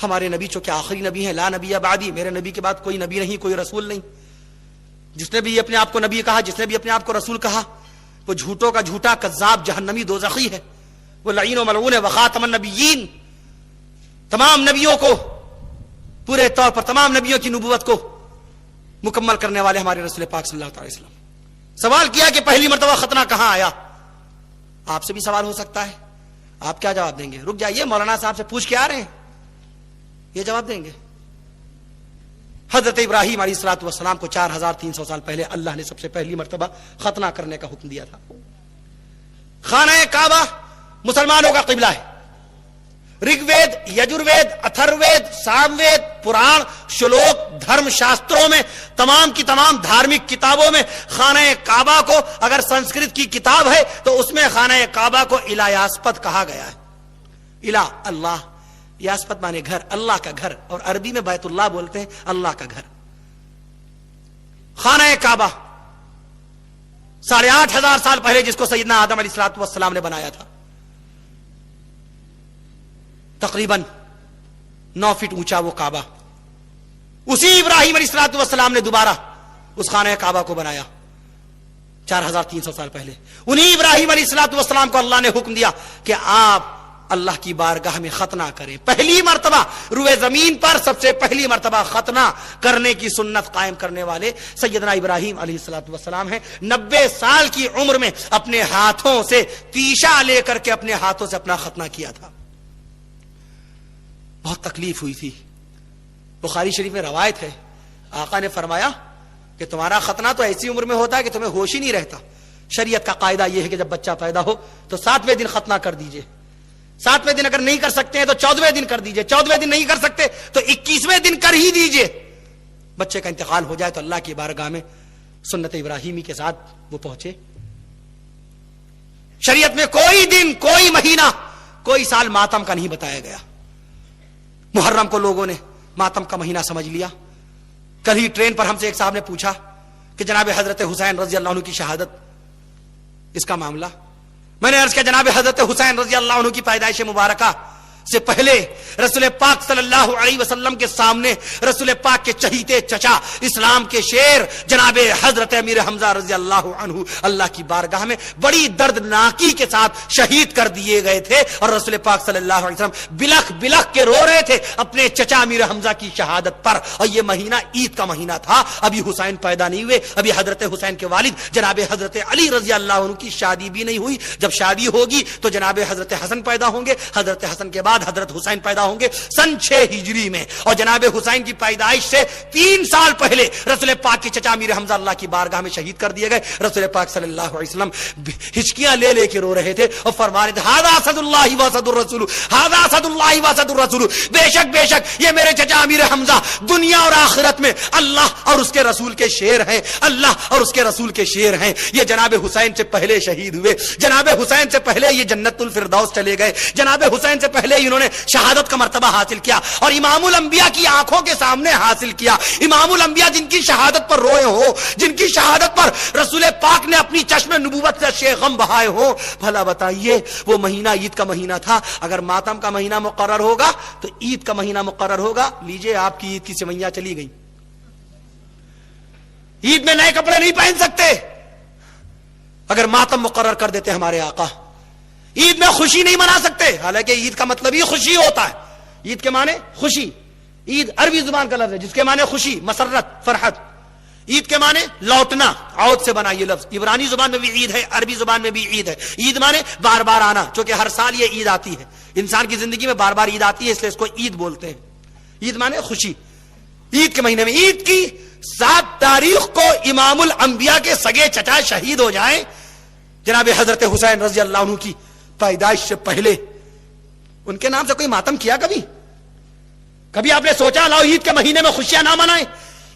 ہمارے نبی چونکہ آخری نبی ہیں، لا نبی بعدی، میرے نبی کے بعد کوئی نبی نہیں، کوئی رسول نہیں. جس نے بھی اپنے آپ کو نبی کہا، جس نے بھی اپنے آپ کو رسول کہا، وہ جھوٹوں کا جھوٹا، کذاب، جہنمی، دوزخی ہے، وہ لعین و ملعون ہے، وخاتم النبیین. تمام نبیوں کو پورے طور پر، تمام نبیوں کی نبوت کو مکمل کرنے والے ہمارے رسول پاک صلی اللہ علیہ وسلم. سوال کیا کہ پہلی مرتبہ ختنہ کہاں آیا؟ آپ سے بھی سوال ہو سکتا ہے، آپ کیا جواب دیں گے؟ رک جائیے، مولانا صاحب سے پوچھ کے آ رہے ہیں، یہ جواب دیں گے. حضرت ابراہیم علیہ الصلوۃ والسلام کو 4300 سال پہلے اللہ نے سب سے پہلی مرتبہ ختنہ کرنے کا حکم دیا تھا. خانہ کعبہ مسلمانوں کا قبلہ ہے. رگ وید، یجروید، اتھروید، سام وید، پران، شلوک، دھرم شاستروں میں، تمام کی تمام دھارمک کتابوں میں خانہ کعبہ کو، اگر سنسکرت کی کتاب ہے تو اس میں خانہ کعبہ کو الہیاسپت کہا گیا ہے. الہ اللہ، یاسپت مانے گھر، اللہ کا گھر، اور عربی میں بیت اللہ بولتے ہیں، اللہ کا گھر. خانہ کعبہ 8500 سال پہلے جس کو سیدنا آدم علیہ الصلوۃ والسلام نے بنایا تھا، تقریباً 9 فٹ اونچا وہ کعبہ، اسی ابراہیم علیہ الصلوۃ والسلام نے دوبارہ اس خانہ کعبہ کو بنایا 4300 سال پہلے. انہی ابراہیم علیہ الصلوۃ والسلام کو اللہ نے حکم دیا کہ آپ اللہ کی بارگاہ میں ختنہ کریں. پہلی مرتبہ روئے زمین پر سب سے پہلی مرتبہ ختنہ کرنے کی سنت قائم کرنے والے سیدنا ابراہیم علیہ الصلوۃ والسلام ہیں. 90 سال کی عمر میں اپنے ہاتھوں سے تیشا لے کر کے اپنے ہاتھوں سے اپنا ختنہ کیا تھا. بہت تکلیف ہوئی تھی. بخاری شریف میں روایت ہے، آقا نے فرمایا کہ تمہارا ختنہ تو ایسی عمر میں ہوتا ہے کہ تمہیں ہوش ہی نہیں رہتا. شریعت کا قاعدہ یہ ہے کہ جب بچہ پیدا ہو تو 7ویں دن ختنہ کر دیجئے. 7ویں دن اگر نہیں کر سکتے ہیں تو 14ویں دن کر دیجئے. 14ویں دن نہیں کر سکتے تو 21ویں دن کر ہی دیجئے. بچے کا انتقال ہو جائے تو اللہ کی بارگاہ میں سنت ابراہیمی کے ساتھ وہ پہنچے. شریعت میں کوئی دن، کوئی مہینہ، کوئی سال ماتم کا نہیں بتایا گیا. محرم کو لوگوں نے ماتم کا مہینہ سمجھ لیا. کل ہی ٹرین پر ہم سے ایک صاحب نے پوچھا کہ جناب حضرت حسین رضی اللہ عنہ کی شہادت، اس کا معاملہ. میں نے عرض کیا جناب حضرت حسین رضی اللہ عنہ کی پیدائش مبارکہ سے پہلے رسول پاک صلی اللہ علیہ وسلم کے سامنے رسول پاک کے چہیتے چچا، اسلام کے شیر جناب حضرت امیر حمزہ رضی اللہ عنہ اللہ کی بارگاہ میں بڑی دردناکی کے ساتھ شہید کر دیے گئے تھے. اور رسول پاک صلی اللہ علیہ وسلم بلخ بلخ کے رو رہے تھے اپنے چچا امیر حمزہ کی شہادت پر. اور یہ مہینہ عید کا مہینہ تھا. ابھی حسین پیدا نہیں ہوئے، ابھی حضرت حسین کے والد جناب حضرت علی رضی اللہ عنہ کی شادی بھی نہیں ہوئی. جب شادی ہوگی تو جناب حضرت حسن پیدا ہوں گے، حضرت حسن کے بعد حضرت حسین پیدا ہوں گے سن 6 ہجری میں. اور جناب حسین کی پیدائش سے 3 سال پہلے رسول پاک کے چچا امیر حمزہ اللہ کی بارگاہ میں شہید کر دیے گئے. رسول پاک صلی اللہ علیہ وسلم ہچکیاں لے لے کے رو رہے تھے اور فرما رہے تھے ھذا اسد اللہ و اسد الرسول، ھذا اسد اللہ و اسد الرسول. بے شک یہ میرے چچا امیر حمزہ دنیا اور آخرت میں اللہ اور اس کے رسول کے شیر ہیں، اللہ اور اس کے رسول کے شیر ہیں. یہ جناب حسین سے پہلے شہید ہوئے، جناب حسین سے پہلے یہ جنت الفردوس چلے گئے، جناب حسین سے پہلے انہوں نے شہادت کا مرتبہ حاصل کیا اور امام الانبیاء کی آنکھوں کے سامنے حاصل کیا. امام الانبیاء جن کی شہادت پر روئے ہو، جن کی شہادت پر رسول پاک نے اپنی چشم نبوت سے غم بہائے ہو. بھلا بتائیے وہ مہینہ عید کا مہینہ تھا. اگر ماتم کا مہینہ مقرر ہوگا تو عید کا مہینہ مقرر ہوگا. لیجئے آپ کی عید کی سوئیاں چلی گئی. عید میں نئے کپڑے نہیں پہن سکتے. اگر ماتم مقرر کر دیتے ہمارے آقا، عید میں خوشی نہیں منا سکتے. حالانکہ عید کا مطلب ہی خوشی ہوتا ہے. عید کے معنی خوشی. عید عربی زبان کا لفظ ہے جس کے معنی خوشی، مسرت، فرحت. عید کے معنی لوٹنا، عود سے بنا یہ لفظ. عبرانی زبان میں بھی عید ہے، عربی زبان میں بھی عید ہے. عید معنی بار بار آنا، چونکہ ہر سال یہ عید آتی ہے. انسان کی زندگی میں بار بار عید آتی ہے، اس لیے اس کو عید بولتے ہیں. عید معنی خوشی. عید کے مہینے میں عید کی 7 تاریخ کو امام الانبیاء کے سگے چچا شہید ہو جائیں، جناب حضرت حسین رضی اللہ عنہ کی پیدائش سے پہلے، ان کے نام سے کوئی ماتم کیا؟ کبھی آپ نے سوچا لاؤ عید کے مہینے میں خوشیاں نہ منائیں،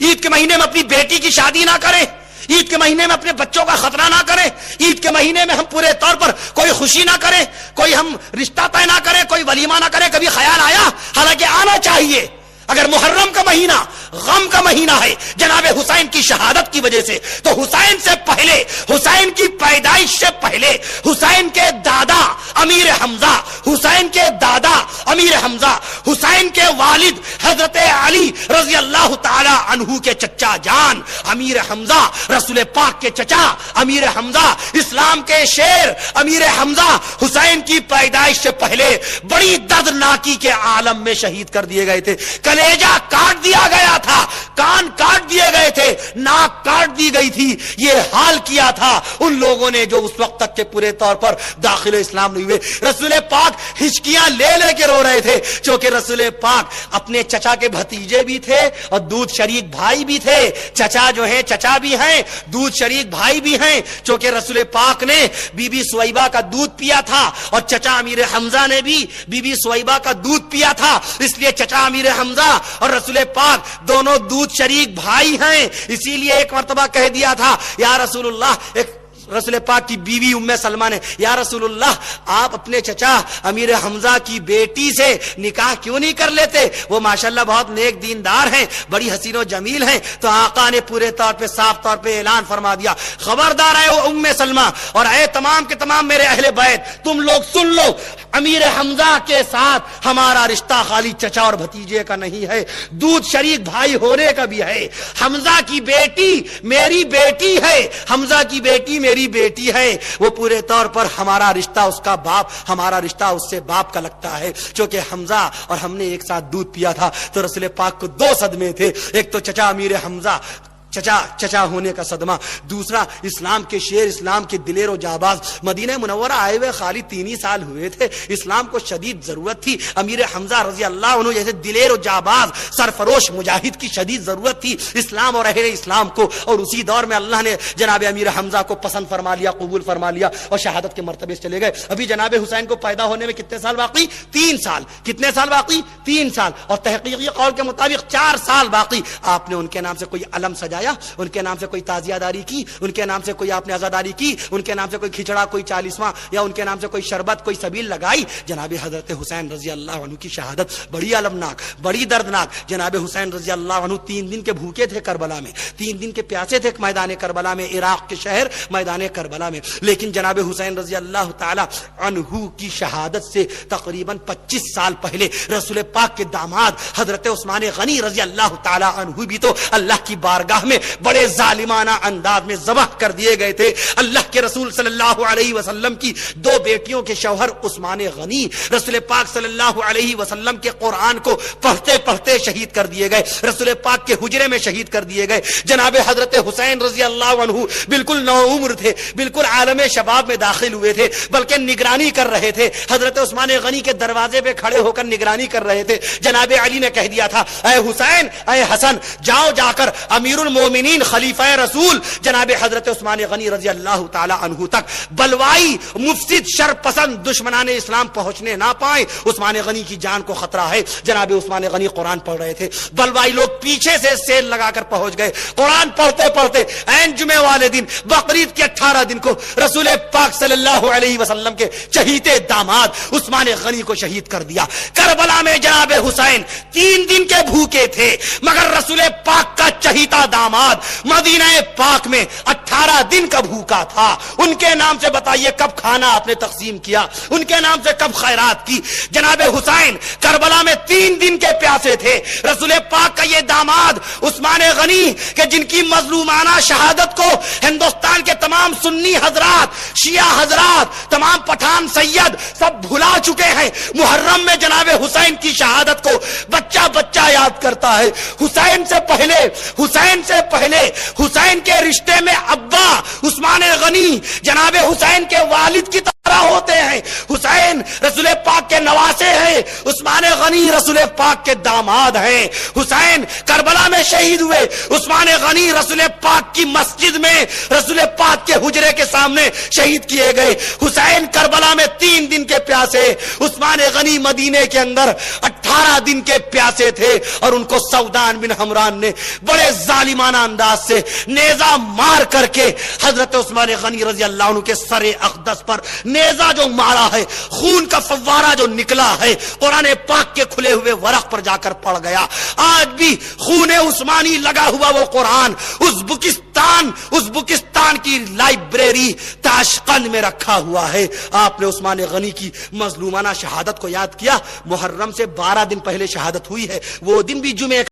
عید کے مہینے میں اپنی بیٹی کی شادی نہ کریں، عید کے مہینے میں اپنے بچوں کا خطرہ نہ کریں، عید کے مہینے میں ہم پورے طور پر کوئی خوشی نہ کریں، کوئی ہم رشتہ طے نہ کریں، کوئی ولیمہ نہ کریں؟ کبھی خیال آیا؟ حالانکہ آنا چاہیے. اگر محرم کا مہینہ غم کا مہینہ ہے جناب حسین کی شہادت کی وجہ سے، تو حسین سے پہلے، حسین کی پیدائش سے پہلے حسین کے دادا امیر حمزہ، حسین کے دادا امیر حمزہ، حسین کے والد حضرت علی رضی اللہ تعالی عنہ کے چچا جان امیر حمزہ، رسول پاک کے چچا امیر حمزہ، اسلام کے شیر امیر حمزہ حسین کی پیدائش سے پہلے بڑی دردناکی کے عالم میں شہید کر دیے گئے تھے۔ کلیجہ کاٹ دیا گیا تھا، کان کاٹ دیے گئے تھے، ناک کاٹ دی گئی تھی۔ یہ حال کیا تھا ان لوگوں نے جو اس وقت تک کے پورے طور پر داخل اسلام نہیں ہوئے۔ رسول پاک ہچکیاں لے لے کے رو رہے تھے، چونکہ رسول پاک اپنے چچا کے بھتیجے بھی تھے اور دودھ شریک بھائی بھی تھے۔ چچا جو ہیں چچا بھی ہیں، دودھ شریک بھائی بھی ہیں، چونکہ رسول پاک نے بی بی سویبہ کا دودھ پیا تھا اور چچا امیر حمزہ نے بھی بی بی سویبہ کا دودھ پیا تھا، اس لیے چچا امیر حمزہ اور رسول پاک دونوں دودھ شریک بھائی ہیں۔ اسی لیے ایک مرتبہ کہہ دیا تھا یا رسول اللہ، ایک رسول پاک کی بیوی ام سلمہ نے، یا رسول اللہ آپ اپنے چچا امیر حمزہ کی بیٹی سے نکاح کیوں نہیں کر لیتے؟ وہ ماشاءاللہ بہت نیک دیندار ہیں، بڑی حسین و جمیل ہیں۔ تو آقا نے پورے طور پہ صاف طور پہ اعلان فرما دیا، خبردار ہے وہ ام سلمہ اور اے تمام کے تمام میرے اہل بیت، تم لوگ سن لو، امیر حمزہ کے ساتھ ہمارا رشتہ خالی چچا اور بھتیجے کا نہیں ہے، دودھ شریک بھائی ہونے کا بھی ہے۔ حمزہ کی بیٹی میری بیٹی ہے، حمزہ کی بیٹی میری بیٹی ہے، وہ پورے طور پر ہمارا رشتہ اس کا باپ، ہمارا رشتہ اس سے باپ کا لگتا ہے۔ چونکہ حمزہ اور ہم نے ایک ساتھ دودھ پیا تھا تو رسول پاک کو دو صدمے تھے، ایک تو چچا امیر حمزہ چچا ہونے کا صدمہ، دوسرا اسلام کے شیر، اسلام کے دلیر و جاباز، مدینہ منورہ آئے ہوئے خالی 3 ہی سال ہوئے تھے، اسلام کو شدید ضرورت تھی، امیر حمزہ رضی اللہ عنہ جیسے دلیر و جاباز سرفروش مجاہد کی شدید ضرورت تھی اسلام اور اہل اسلام کو، اور اسی دور میں اللہ نے جناب امیر حمزہ کو پسند فرما لیا، قبول فرما لیا اور شہادت کے مرتبے سے چلے گئے۔ ابھی جناب حسین کو پیدا ہونے میں کتنے سال باقی؟ 3 سال۔ کتنے سال باقی؟ 3 سال، اور تحقیقی قول کے مطابق 4 سال باقی۔ آپ نے ان کے نام سے کوئی علم سجایا، ان کے نام سے کوئی تعزیہ داری کی، ان کے نام سے کوئی آپ نے عزاداری کی، ان کے نام سے کوئی کھچڑا، کوئی 40واں، یا ان کے نام سے کوئی شربت، کوئی سبیل لگائی؟ جناب حضرت حسین رضی اللہ عنہ کی شہادت بڑی المناک، بڑی دردناک۔ جناب حسین رضی اللہ عنہ 3 دن کے بھوکے تھے کربلا میں، 3 دن کے پیاسے تھے میدان کربلا میں، عراق کے شہر میدان کربلا میں، لیکن جناب حسین رضی اللہ تعالی عنہ کی شہادت سے تقریباً 25 سال پہلے رسول پاک کے داماد حضرت عثمان غنی رضی اللہ تعالی عنہ بھی تو اللہ کی بارگاہ میں بڑے ظالمانہ انداز میں ذبح کر دیے گئے تھے۔ اللہ کے رسول صلی اللہ علیہ وسلم کی 2 بیٹیوں کے شوہر عثمان غنی رسول پاک صلی اللہ علیہ وسلم کے قرآن کو پڑھتے پڑھتے شہید کر دیے گئے، رسول پاک کے حجرے میں شہید کر دیے گئے۔ جناب حضرت حسین رضی اللہ عنہ بالکل نوعمر تھے، بالکل عالم شباب میں داخل ہوئے تھے، بلکہ نگرانی کر رہے تھے، حضرت عثمان غنی کے دروازے پہ کھڑے ہو کر نگرانی کر رہے تھے۔ جناب علی نے کہہ دیا تھا، اے حسین، اے حسن، جاؤ جا کر امیر المومنین خلیفہ رسول جناب حضرت عثمان غنی رضی اللہ تعالی عنہ تک بلوائی مفسد شر پسند دشمنان اسلام پہنچنے نہ پائیں، عثمان غنی کی جان کو خطرہ ہے۔ جناب عثمان غنی قرآن پڑھ رہے تھے، بلوائی لوگ پیچھے سے سیل لگا کر پہنچ گئے، قرآن پڑھتے پڑھتے عین جمعے والے دن بقرعید کے 18 دن کو رسول پاک صلی اللہ علیہ وسلم کے چہیتے داماد عثمان غنی کو شہید کر دیا۔ کربلا میں جناب حسین 3 دن کے بھوکے تھے، مگر رسول پاک کا چہیتا داماد مدینہ پاک میں 18 دن کا بھوکا تھا۔ ان کے نام سے بتائیے کب کھانا آپ نے تقسیم کیا، ان کے نام سے کب خیرات کی؟ جناب حسین کربلا میں 3 دن کے پیاسے تھے، رسول پاک کا یہ داماد عثمان غنی کہ جن کی مظلومانہ شہادت کو ہندوستان کے تمام سنی حضرات، شیعہ حضرات، تمام پٹھان سید سب بھلا چکے ہیں، محرم میں جناب حسین کی شہادت کو بچہ بچہ یاد کرتا ہے۔ حسین سے پہلے، حسین سے پہلے حسین کے رشتے میں ابا عثمان غنی جناب حسین کے والد کی طرح ہوتے ہیں۔ حسین رسول پاک کے نواسے ہیں، عثمان غنی رسول پاک کے داماد ہیں۔ حسین کربلا میں شہید ہوئے، عثمان غنی رسول پاک کی مسجد میں رسول پاک کے حجرے کے سامنے شہید کیے گئے۔ حسین کربلا میں 3 دن کے پیاسے، عثمان غنی مدینے کے اندر 18 دن کے پیاسے۔ سے تھے اور ان کو سودان بن حمران نے بڑے ظالمانہ انداز سے نیزہ مار کر کے حضرت عثمان غنی رضی اللہ عنہ کے سر اقدس پر نیزہ جو مارا ہے، خون کا فوارہ جو نکلا ہے، قرآن پاک کے کھلے ہوئے ورق پر جا کر پڑ گیا۔ آج بھی خون عثمانی لگا ہوا وہ قرآن ازبکستان کی لائبریری تاشقند میں رکھا ہوا ہے۔ آپ نے عثمان غنی کی مظلومانہ شہادت کو یاد کیا، محرم سے 12 دن پہلے شہادت ہوئی ہے، وہ دن بھی جمعے